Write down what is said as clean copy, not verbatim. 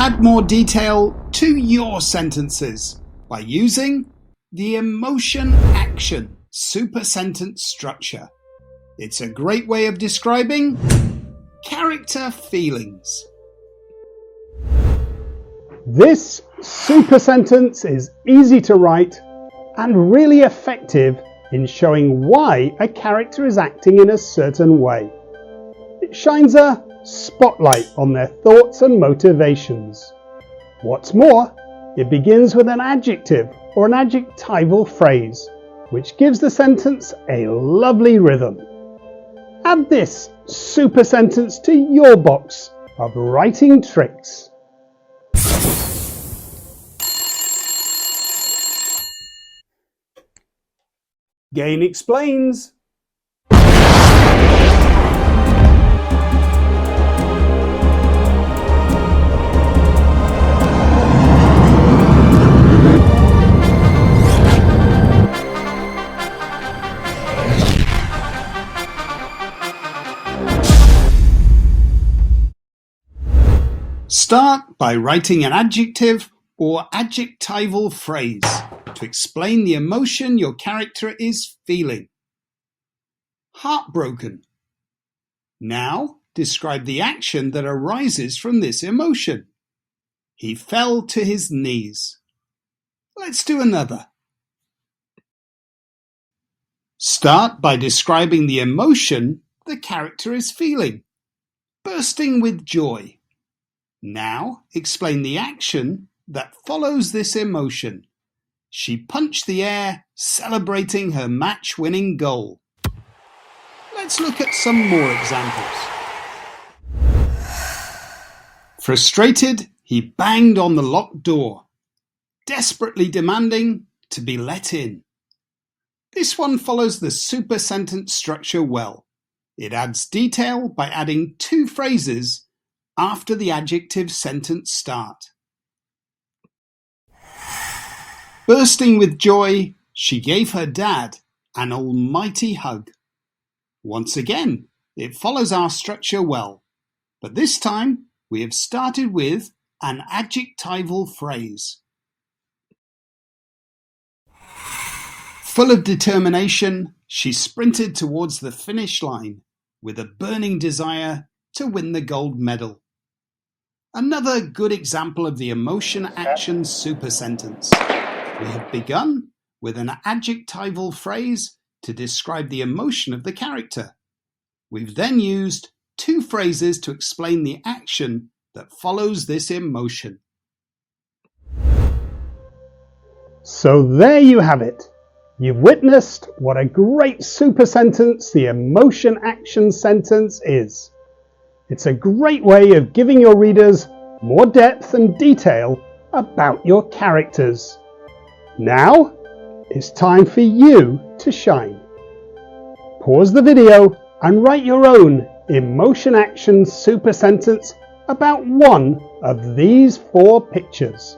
Add more detail to your sentences by using the emotion action super sentence structure. It's a great way of describing character feelings. This super sentence is easy to write and really effective in showing why a character is acting in a certain way. It shines a spotlight on their thoughts and motivations. What's more, it begins with an adjective or an adjectival phrase, which gives the sentence a lovely rhythm. Add this super sentence to your box of writing tricks. Gain explains. Start by writing an adjective or adjectival phrase to explain the emotion your character is feeling. Heartbroken. Now describe the action that arises from this emotion. He fell to his knees. Let's do another. Start by describing the emotion the character is feeling. Bursting with joy. Now explain the action that follows this emotion. She punched the air, celebrating her match-winning goal. Let's look at some more examples. Frustrated, he banged on the locked door, desperately demanding to be let in. This one follows the super sentence structure well. It adds detail by adding two phrases after the adjective sentence start. Bursting with joy, she gave her dad an almighty hug. Once again, it follows our structure well, but this time we have started with an adjectival phrase. Full of determination, she sprinted towards the finish line with a burning desire to win the gold medal. Another good example of the emotion action super sentence. We have begun with an adjectival phrase to describe the emotion of the character. We've then used two phrases to explain the action that follows this emotion. So there you have it. You've witnessed what a great super sentence the emotion action sentence is. It's a great way of giving your readers more depth and detail about your characters. Now, it's time for you to shine. Pause the video and write your own emotion action super sentence about one of these 4 pictures.